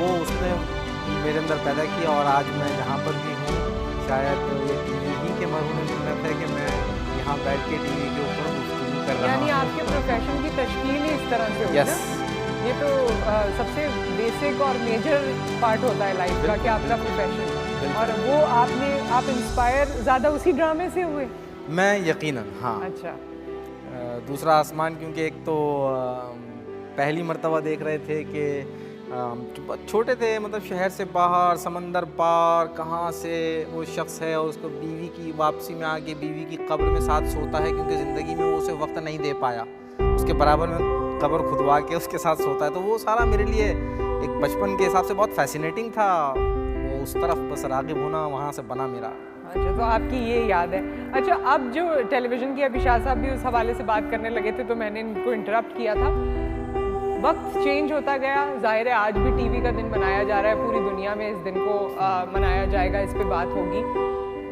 वो उसने मेरे अंदर पैदा किया और आज मैं जहाँ पर भी हूँ शायद ये टीवी ही के मरहून मिन्नत है कि मैं यहाँ बैठ के टीवी के ऊपर गुफ्तगू कर रहा हूँ। यानी आपके प्रोफेशन की तश्कील ही इस तरह से होगी ना? ये तो सबसे बेसिक और मेजर पार्ट होता है लाइफ का कि आपका प्रोफेशन, और वो आप इंस्पायर ज़्यादा उसी ड्रामे से हुए? मैं यकीनन, हाँ। अच्छा। दूसरा आसमान, क्योंकि एक तो पहली मर्तबा देख रहे थे कि छोटे थे, मतलब शहर से बाहर समंदर पार कहाँ से वो शख्स है और उसको बीवी की वापसी में आके बीवी की कब्र में साथ सोता है, क्योंकि ज़िंदगी में वो उसे वक्त नहीं दे पाया, उसके बराबर में कब्र खुदवा के उसके साथ सोता है। तो वो सारा मेरे लिए एक बचपन के हिसाब से बहुत फैसिनेटिंग था। वो उस तरफ बस राग़िब होना वहाँ से बना मेरा। अच्छा, तो आपकी ये याद है। अच्छा, अब जो टेलीविज़न की, अभी शाह साहब भी उस हवाले से बात करने लगे थे तो मैंने इनको इंटरप्ट किया था। वक्त चेंज होता गया, जाहिर है आज भी टीवी का दिन मनाया जा रहा है, पूरी दुनिया में इस दिन को मनाया जाएगा, इस पे बात होगी।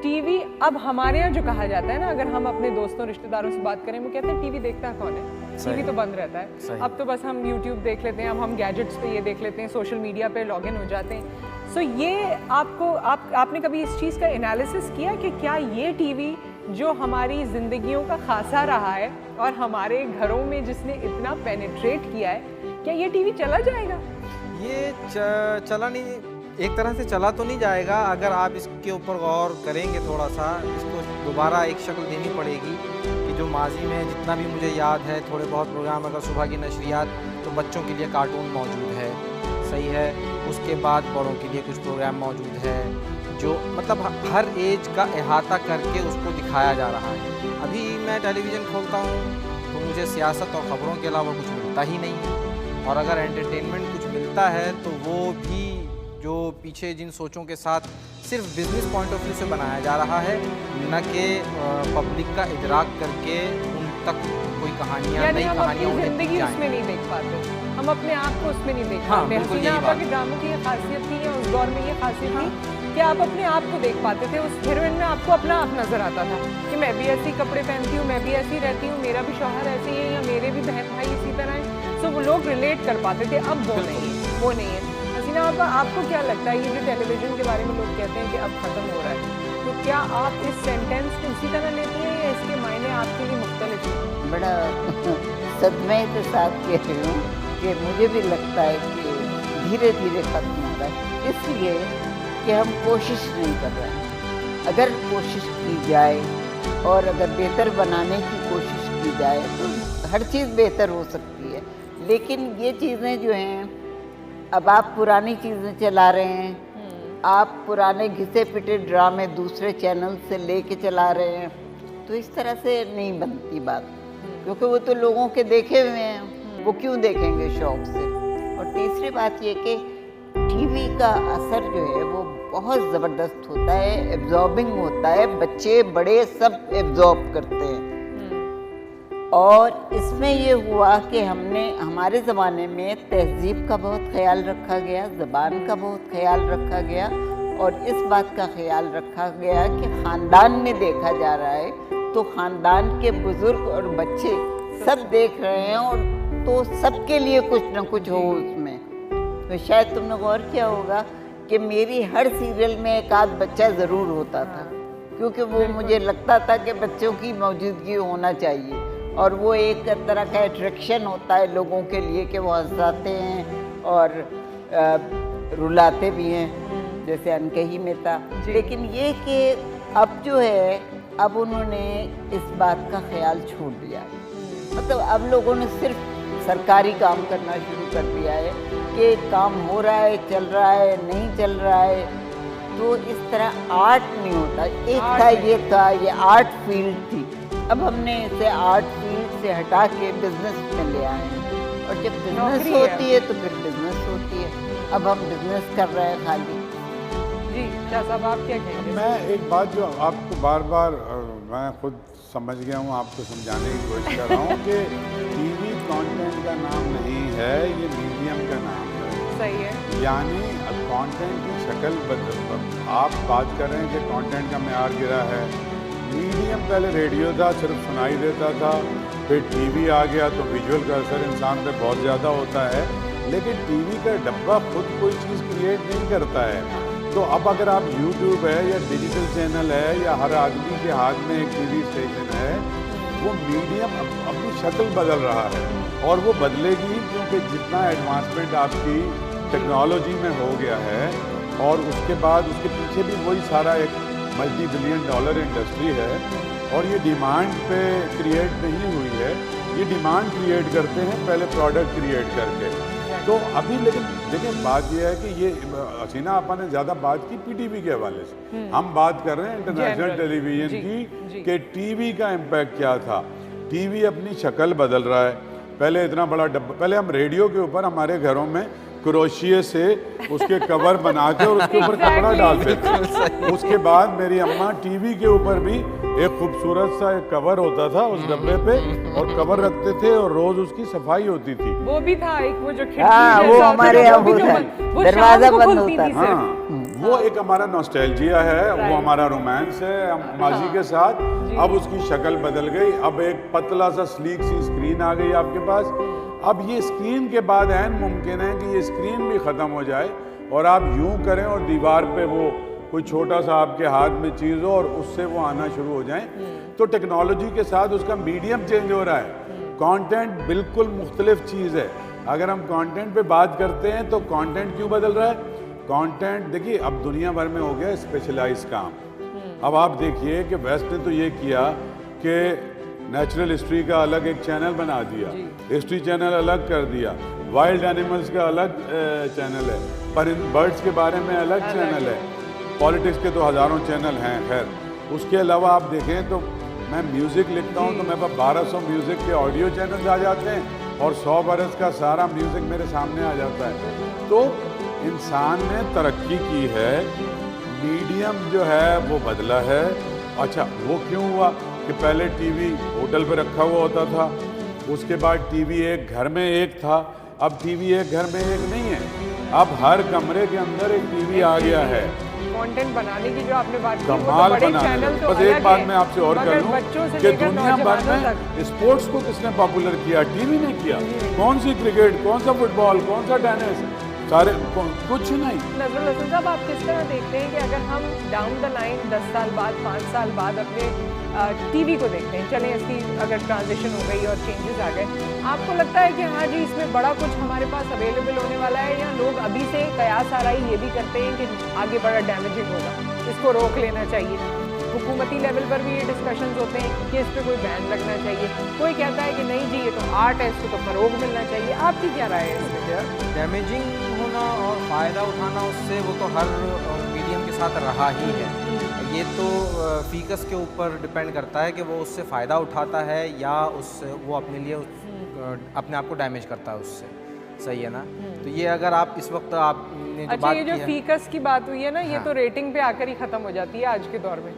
टीवी अब हमारे यहाँ जो कहा जाता है ना, अगर हम अपने दोस्तों रिश्तेदारों से बात करें, वो कहते हैं टीवी देखता कौन है, टीवी तो बंद रहता है। अब तो बस हम यूट्यूब देख लेते हैं, अब हम गैजेट्स पे ये देख लेते हैं, सोशल मीडिया पे लॉगिन हो जाते हैं। सो ये आपने कभी इस चीज़ का एनालिसिस किया कि क्या ये टीवी जो हमारी ज़िंदगियों का खासा रहा है और हमारे घरों में जिसने इतना पेनिट्रेट किया है, क्या ये टीवी चला जाएगा? ये चला नहीं, एक तरह से चला तो नहीं जाएगा। अगर आप इसके ऊपर गौर करेंगे थोड़ा सा, इसको दोबारा एक शक्ल देनी पड़ेगी कि जो माजी में जितना भी मुझे याद है, थोड़े बहुत प्रोग्राम, अगर सुबह की नशरियात तो बच्चों के लिए कार्टून मौजूद है, सही है। उसके बाद बड़ों के लिए कुछ प्रोग्राम मौजूद है जो मतलब हर एज का अहाता करके उसको दिखाया जा रहा है। अभी मैं टेलीविज़न खोलता हूँ तो मुझे सियासत और ख़बरों के अलावा कुछ मिलता ही नहीं है, और अगर एंटरटेनमेंट कुछ मिलता है तो वो भी जो पीछे जिन सोचों के साथ सिर्फ बिजनेस पॉइंट ऑफ व्यू से बनाया जा रहा है, न कि पब्लिक का इदराक करके उन तक कोई कहानियाँ, नई कहानियाँ ज़िंदगी उसमें नहीं देख पाते, हम अपने आप को उसमें नहीं देख पाते। हसीना आपा के ड्रामों की ये खासियत थी, या उस दौर में ये खासियत थी कि आप अपने आप को देख पाते थे। उस हीरोइन में आपको अपना आप नज़र आता था कि मैं भी ऐसी कपड़े पहनती हूँ, मैं भी ऐसी रहती हूँ, मेरा भी शौहर ऐसे ही है, या मेरे भी बहन भाई इसी तरह हैं। सो वो लोग रिलेट कर पाते थे। अब वो नहीं है। हसीना आपा, आपको क्या लगता है ये जो टेलीविज़न के बारे में लोग कहते हैं कि अब ख़त्म हो रहा है, तो क्या आप इस सेंटेंस को उसी तरह लेती हैं या इसके मायने आपके लिए मुख्तलिफ हैं? बड़ा सदमे के साथ कह रही हूँ कि मुझे भी लगता है कि धीरे धीरे ख़त्म हो रहा है, इसलिए कि हम कोशिश नहीं कर रहे हैं। अगर कोशिश की जाए और अगर बेहतर बनाने की कोशिश की जाए तो हर चीज़ बेहतर हो सकती है। लेकिन ये चीज़ें जो हैं, अब आप पुरानी चीज़ें चला रहे हैं, आप पुराने घिसे पिटे ड्रामे दूसरे चैनल से लेके चला रहे हैं, तो इस तरह से नहीं बनती बात, क्योंकि वो तो लोगों के देखे हुए हैं, वो क्यों देखेंगे शौक़ से। और तीसरी बात ये कि टीवी का असर जो है वो बहुत ज़बरदस्त होता है, एब्जॉर्बिंग होता है, बच्चे बड़े सब एब्जॉर्ब करते हैं। और इसमें ये हुआ कि हमारे ज़माने में तहज़ीब का बहुत ख्याल रखा गया, ज़बान का बहुत ख्याल रखा गया, और इस बात का ख्याल रखा गया कि ख़ानदान में देखा जा रहा है तो ख़ानदान के बुज़ुर्ग और बच्चे सब देख रहे हैं, और तो सबके लिए कुछ न कुछ हो उसमें। तो शायद तुमने गौर किया होगा कि मेरी हर सीरियल में एक आध बच्चा ज़रूर होता था, क्योंकि वो मुझे लगता था कि बच्चों की मौजूदगी होना चाहिए, और वो एक तरह का अट्रैक्शन होता है लोगों के लिए कि वो हंसाते हैं और रुलाते भी हैं, जैसे अनकही में था। लेकिन ये कि अब जो है, अब उन्होंने इस बात का ख्याल छोड़ दिया है, मतलब अब लोगों ने सिर्फ सरकारी काम करना शुरू कर दिया है कि काम हो रहा है, चल रहा है, नहीं चल रहा है। तो इस तरह आर्ट नहीं होता। एक था ये आर्ट फील्ड थी, अब हमने इसे आर्ट फील्ड से हटा के बिजनेस में ले आए हैं, और जब बिजनेस होती है तो फिर बिजनेस होती है। अब हम बिजनेस कर रहे हैं खाली। जी शाह साहब, आप क्या कहेंगे? मैं एक बात जो आपको बार बार मैं खुद समझ गया हूँ, आपको समझाने की कोशिश कर रहा हूँ कि टीवी कंटेंट का नाम नहीं है, ये मीडियम का नाम है। सही है। यानी कंटेंट की शक्ल बदल, आप बात कर रहे हैं कि कंटेंट का मेयार गिरा है। मीडियम पहले रेडियो था, सिर्फ सुनाई देता था, फिर टीवी आ गया तो विजुअल का असर इंसान पे बहुत ज़्यादा होता है। लेकिन टीवी का डब्बा खुद कोई चीज़ क्रिएट नहीं करता है। तो अब अगर आप यूट्यूब है या डिजिटल चैनल है या हर आदमी के हाथ में एक टीवी स्टेशन है, वो मीडियम अपनी शक्ल बदल रहा है और वो बदलेगी, क्योंकि जितना एडवांसमेंट आपकी टेक्नोलॉजी में हो गया है और उसके बाद उसके पीछे भी वही सारा एक मल्टी बिलियन डॉलर इंडस्ट्री है और ये डिमांड पे क्रिएट नहीं हुई है, ये डिमांड क्रिएट करते हैं पहले प्रोडक्ट क्रिएट करके। तो अभी लेकिन बात यह है कि ये हसीना आपा ने ज़्यादा बात की पीटीवी के हवाले से, हम बात कर रहे हैं इंटरनेशनल टेलीविज़न की कि टीवी का इम्पैक्ट क्या था। टीवी अपनी शक्ल बदल रहा है। पहले इतना बड़ा डब्बा, पहले हम रेडियो के ऊपर हमारे घरों में क्रोशिये से उसके कवर बना के और उसके ऊपर कपड़ा डालते थे। उसके बाद मेरी अम्मा टीवी के ऊपर भी एक खूबसूरत सा एक कवर होता था उस डब्बे पे और कवर रखते थे और रोज उसकी सफाई होती थी। वो भी था एक वो जो हाँ, वो हमारे यहाँ वो था, दरवाजा बंद होता था। हाँ, वो एक हमारा नॉस्टैल्जिया है, वो हमारा रोमांस है माजी के साथ। अब उसकी शक्ल बदल गई, अब एक पतला सा स्लीक सी स्क्रीन आ गई आपके पास। अब ये स्क्रीन के बाद ऐन मुमकिन है कि ये स्क्रीन भी ख़त्म हो जाए और आप यूं करें और दीवार पे वो कोई छोटा सा आपके हाथ में चीज़ हो और उससे वो आना शुरू हो जाए। तो टेक्नोलॉजी के साथ उसका मीडियम चेंज हो रहा है। कंटेंट बिल्कुल मुख्तलिफ चीज़ है। अगर हम कंटेंट पे बात करते हैं तो कंटेंट क्यों बदल रहा है? कंटेंट देखिए अब दुनिया भर में हो गया स्पेशलाइज काम। अब आप देखिए कि वेस्ट ने तो ये किया कि नेचुरल हिस्ट्री का अलग एक चैनल बना दिया, हिस्ट्री चैनल अलग कर दिया, वाइल्ड एनिमल्स का अलग चैनल है, पर बर्ड्स के बारे में अलग चैनल है, पॉलिटिक्स के तो हज़ारों चैनल हैं। खैर उसके अलावा आप देखें तो मैं म्यूज़िक लिखता हूँ तो मेरे पास 1200 म्यूज़िक के ऑडियो चैनल्स आ जाते हैं और 100 बरस का सारा म्यूज़िक मेरे सामने आ जाता है। तो इंसान ने तरक्की की है, मीडियम जो है वो बदला है। अच्छा वो क्यों हुआ कि पहले टीवी होटल पे रखा हुआ होता था, उसके बाद टीवी एक घर में एक था, अब टीवी एक घर में एक नहीं है, अब हर कमरे के अंदर एक टीवी आ गया है। कंटेंट बनाने की जो आपने बात की, कमाल वो तो बना चैनल तो बस एक बात मैं आपसे और कर लूं कि दुनिया भर में स्पोर्ट्स को किसने पॉपुलर किया? टीवी ने किया। कौन सी क्रिकेट, कौन सा फुटबॉल, कौन सा टेनिस, सारे कुछ नहीं। नजरुल हसन साहब आप किस तरह देखते हैं कि अगर हम डाउन द लाइन 10 साल बाद 5 साल बाद अपने टीवी को देखते हैं, चलें इसकी अगर ट्रांजिशन हो गई और चेंजेस आ गए, आपको लगता है कि हाँ जी इसमें बड़ा कुछ हमारे पास अवेलेबल होने वाला है, या लोग अभी से कयास आ रही ये भी करते हैं कि आगे बड़ा डैमेजिंग होगा, इसको रोक लेना चाहिए? हुकूमती लेवल पर भी ये डिस्कशंस होते हैं कि इस पर कोई बैन लगना चाहिए, कोई कहता है कि नहीं जी ये तो आर्ट है, इसको तो फरोग मिलना चाहिए। आपकी क्या राय है इसमें? डैमेजिंग होना और फ़ायदा उठाना उससे वो तो हर मीडियम के साथ रहा ही है। ये तो फीकस के ऊपर डिपेंड करता है कि वो उससे फ़ायदा उठाता है या उससे वो अपने लिए अपने आप को डैमेज करता है उससे। सही है ना? तो ये अगर आप इस वक्त आपने जो अच्छा बात ये जो की है, फीकस की बात हुई है ना, ये हाँ। तो रेटिंग पे आकर ही ख़त्म हो जाती है आज के दौर में।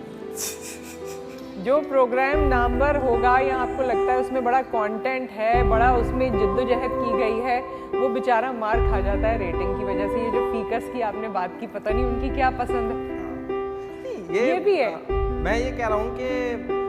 जो प्रोग्राम नामवर होगा या आपको लगता है उसमें बड़ा कंटेंट है, बड़ा उसमें जद्दोजहद की गई है, वो बेचारा मार खा जाता है रेटिंग की वजह से। ये जो फीकस की आपने बात की, पता नहीं उनकी क्या पसंद है। ये भी है। मैं ये कह रहा हूँ कि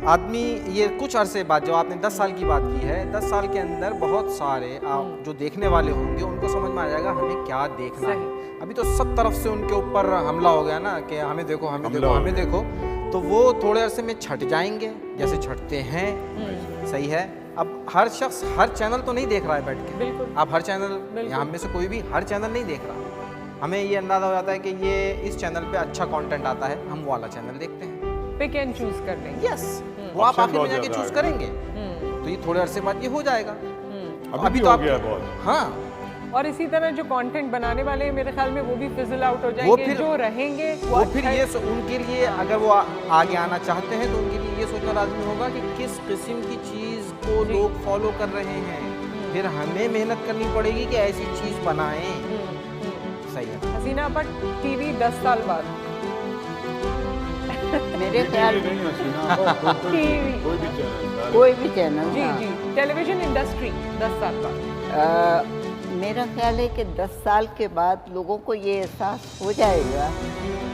आदमी ये कुछ अरसे बाद, जो आपने 10 साल की बात की है, 10 साल के अंदर बहुत सारे आप जो देखने वाले होंगे उनको समझ में आ जाएगा हमें क्या देखना है। अभी तो सब तरफ से उनके ऊपर हमला हो गया ना कि हमें देखो, हमें देखो, हमें देखो, तो वो थोड़े अरसे में छट जाएंगे जैसे छटते हैं। सही है। अब हर शख्स हर चैनल तो नहीं देख रहा है बैठ के। बिल्कुल। आप हर चैनल, यहाँ में से कोई भी हर चैनल नहीं देख रहा। हमें ये अंदाज़ा हो जाता है कि ये इस चैनल पे अच्छा कंटेंट आता है, हम वो वाला चैनल देखते हैं। पिक एंड चूज कर लेंगे। यस, वो आप आखिर में जाके चूज करेंगे। तो ये थोड़े अरसे बाद ये हो जाएगा। अभी तो तो हो गया बहुत। हाँ, और इसी तरह जो कंटेंट बनाने वाले हैं मेरे ख्याल में वो भी फिजल आउट हो वो जाएंगे। फिर- जो रहेंगे वो फिर ये उनके लिए अगर वो आगे आना चाहते हैं तो उनके लिए ये सोचना लाजमी होगा कि किस किस्म की चीज़ को लोग फॉलो कर रहे हैं। फिर हमें मेहनत करनी पड़ेगी कि ऐसी चीज़ बनाएं। सही है। हसीना बट टीवी 10 साल बाद मेरे ख्याल नहीं हसीना, कोई भी चैनल, कोई भी चैनल, जी हाँ। जी टेलीविजन इंडस्ट्री 10 साल बाद मेरा ख्याल है कि 10 साल के बाद लोगों को ये एहसास हो जाएगा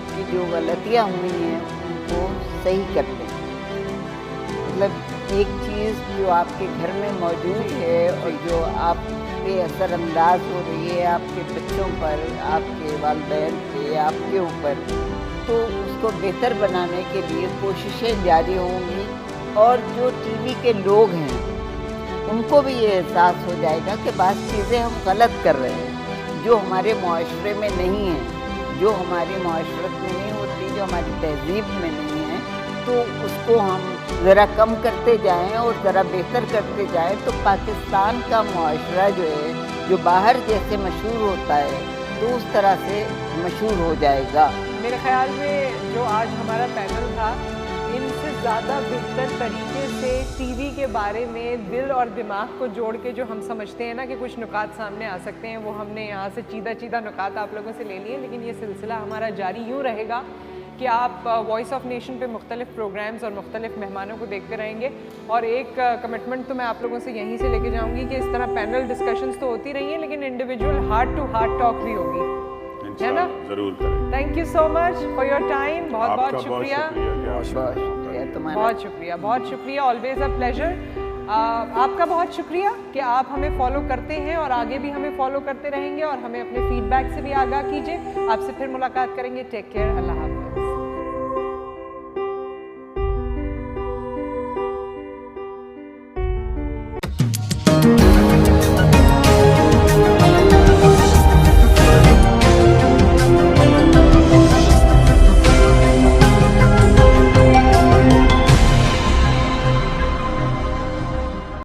कि जो गलतियाँ हुई हैं उनको सही कर लें। मतलब एक चीज़ जो आपके घर में मौजूद है और जो आप पे असरअंदाज हो रही है आपके बच्चों पर, आपके वालिदैन पे, आपके ऊपर, तो उसको बेहतर बनाने के लिए कोशिशें जारी होंगी। और जो टीवी के लोग हैं उनको भी ये एहसास हो जाएगा कि बात चीज़ें हम गलत कर रहे हैं, जो हमारे मुआशरे में नहीं है, जो हमारी मुआशरत में नहीं होती, जो हमारी तहजीब में नहीं है, तो उसको हम ज़रा कम करते जाएं और ज़रा बेहतर करते जाएं तो पाकिस्तान का मुआशरा जो है, जो बाहर जैसे मशहूर होता है, तो उस तरह से मशहूर हो जाएगा। मेरे ख्याल में जो आज हमारा पैनल था, इनसे ज़्यादा बेहतर तरीके से टीवी के बारे में दिल और दिमाग को जोड़ के जो हम समझते हैं ना कि कुछ नुकात सामने आ सकते हैं, वो हमने यहाँ से चीदा नुकात आप लोगों से ले लिए। लेकिन ये सिलसिला हमारा जारी यूँ रहेगा कि आप वॉइस ऑफ नेशन पे मुख्तलिफ प्रोग्राम्स और मुख्तलिफ मेहमानों को देखते रहेंगे। और एक कमिटमेंट तो मैं आप लोगों से यहीं से लेके जाऊँगी कि इस तरह पैनल डिस्कशंस तो होती रही हैं, लेकिन individual heart to heart talk भी होगी, है ना? जरूर करें। Thank you so much for your time. बहुत बहुत शुक्रिया, बहुत शुक्रिया, बहुत शुक्रिया। Always a pleasure. आपका बहुत शुक्रिया कि आप हमें फॉलो करते हैं और आगे भी हमें फॉलो करते रहेंगे और हमें अपने फीडबैक से भी आगाह कीजिए। आपसे फिर मुलाकात करेंगे। Take care. अल्लाह हाफ़िज़।